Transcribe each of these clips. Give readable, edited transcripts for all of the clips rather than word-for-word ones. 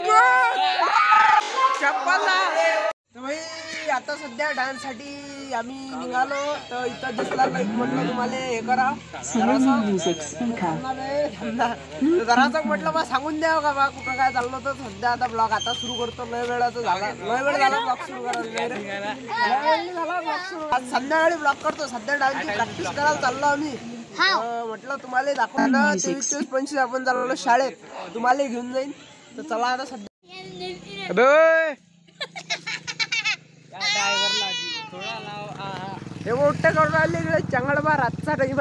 भूत चप्पल तर भाई आता सध्या डान्स साठी आम्ही निघालो तर इथं दिसला म्हटलं तुम्हाला हे करा जरासं म्हटलं बा सांगून द्या का बा कुठं काय चाललं तर सध्या आता ब्लॉग आता सुरू करतो लय वेळाचा झाला लय वेळ झाला ब्लॉग सुरू करायला आज संध्याकाळी ब्लॉग करतो सध्या डान्सची प्रॅक्टिस करायला चाललो आम्ही म्हटलं तुम्हाला दाखवायला 23-25 आपण चाललो शाळेत तुम्हाला घेऊन जाईन तर चला आता सध्या हे मोठे करून राहिले इकडे चंगडबा रातचा टाईम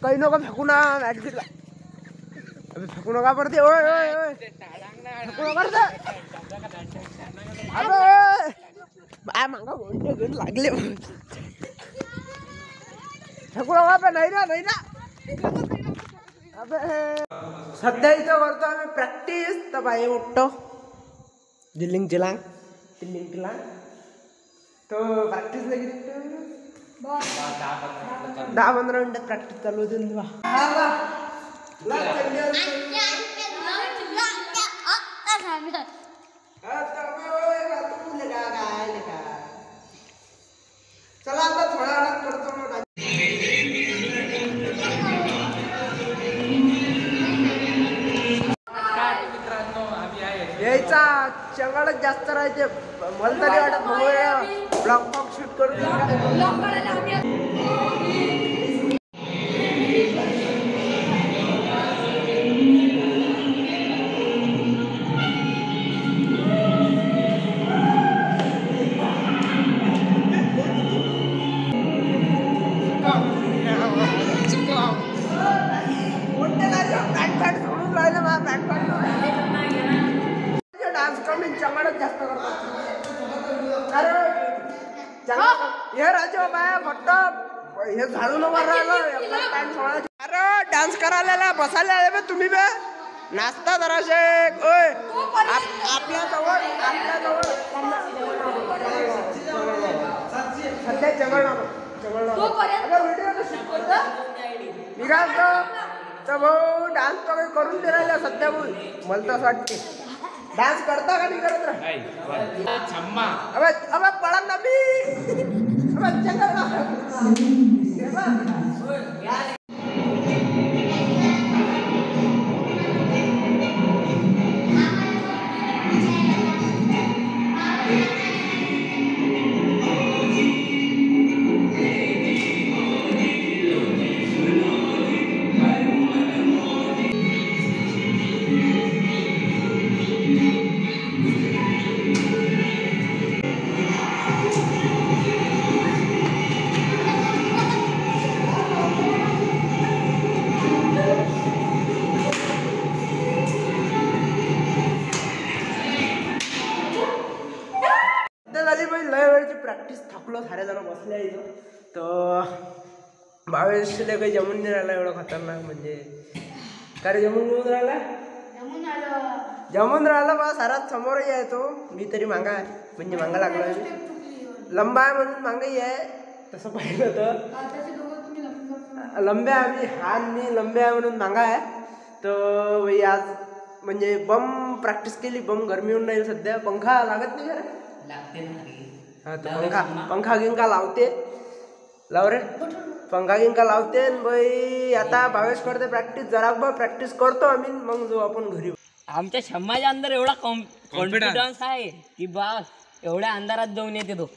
काही नको फेकू ना मॅटला फेकू नका पडते ओय ओय ओय फेकू नका अबे मागा मोठे घेऊन लागले फेकू नका पे नाही ना अबे सध्या इथं करतो आम्ही प्रॅक्टिस तर बाई उठतो जिलिंग जिलांग तो प्रॅक्टिस लगी 10-15 मिनिटात प्रॅक्टिस चालू होती चला आता थोडा वेळात करतो यायचा चंगडच जास्त राहायचे मला तरी वाटत ब्लॉग शूट करून डान्स कमी चंगडच जास्त करतात हे राजा बाया फक्त हे झाडून अरे डान्स करायला बसायला आले तुम्ही बे नाचता जराशे ओय आपल्या जवळ सध्या चंगळ मी काय तर भाऊ डान्स तर काही करून दे राहिला सध्या बोल मला तर असं वाटते डान्स करता का नाही करत अबे पळा ना मी प्रॅक्टिस थकलो सारे जण बसले इथं तर भावेशला काही जमून नाही राहिला एवढं खतरनाक म्हणजे काय जमून राहिला बा सारात समोरही आहे तो मी तरी मागा आहे म्हणजे मागा लागला लंबा आहे म्हणून मागही आहे तसं पाहिलं तर लंब्या आम्ही मी लंब्या आहे म्हणून मागा आहे तर भाई आज म्हणजे बम प्रॅक्टिस केली बम गरमी होऊन राहील सध्या पंखा लागत नाही खरं लागते हा तर पंखा गिंका लावते लाव रे पंखा गिंका लावते बाई आता भावेश करते प्रॅक्टिस जरा प्रॅक्टिस करतो आम्ही मग जो आपण घरी आमच्या शम्माच्या अंदर एवढा कॉन्फिडन्स आहे की बस एवढ्या अंधारात जाऊन येते तो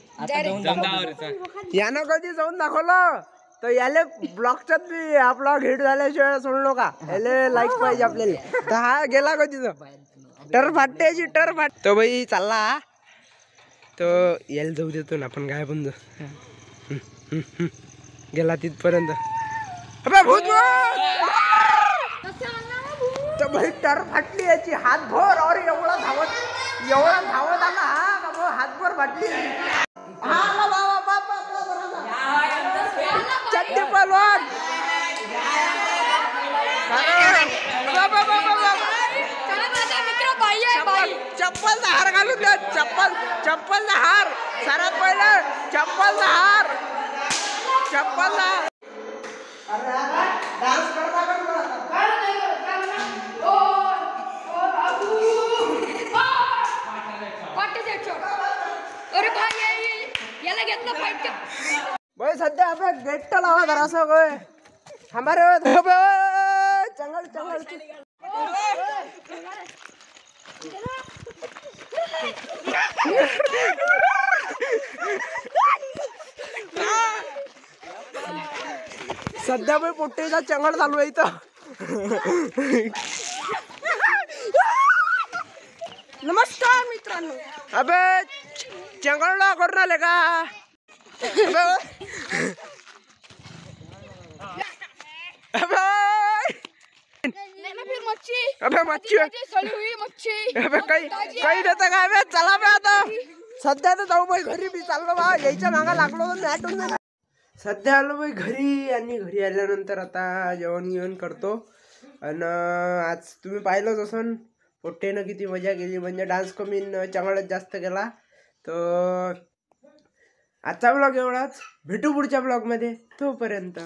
यानं कधी जाऊन दाखवलं तर याले ब्लॉगच्यात बी हा ब्लॉग हिट झाल्याशिवाय सोडू नका याले लाईक पाहिजे आपल्याला तर हा गेला कधीच टर फाटते टर फाट तो बाई चालला तो यायला जाऊ देतो ना आपण काय पण गेला तिथपर्यंत भूत तर भाई टर फाटली याची हातभर और एवढा धावत आला हा का हातभर फाटली चट्टी पलवान चप्पलचा हार घालून द्या चप्पलचा हार सर्वात पहिलं चप्पलचा हार डान्स करता गेट लावा जरा असं गोय हमारे चंगल चंगल सध्या मी पोट्टेचा चंगल चालू आहे इथं. नमस्कार मित्रांनो. अबे चंगलला करून आले का? अबे मच्छी अबे काही देता का? अबे चला बे आता सध्या तर जाऊ बाई घरी. मी चाललो बा यायच्या मागा लागलो तर मॅट. सध्या आलो बाई घरी आणि घरी आल्यानंतर आता जेवण करतो. आणि आज तुम्ही पाहिलंच असन पोट्टेनं किती मजा केली. म्हणजे डान्स कमी चंगळच जास्त केला. तर आजचा ब्लॉग एवढाच. भेटू पुढच्या ब्लॉगमध्ये. तोपर्यंत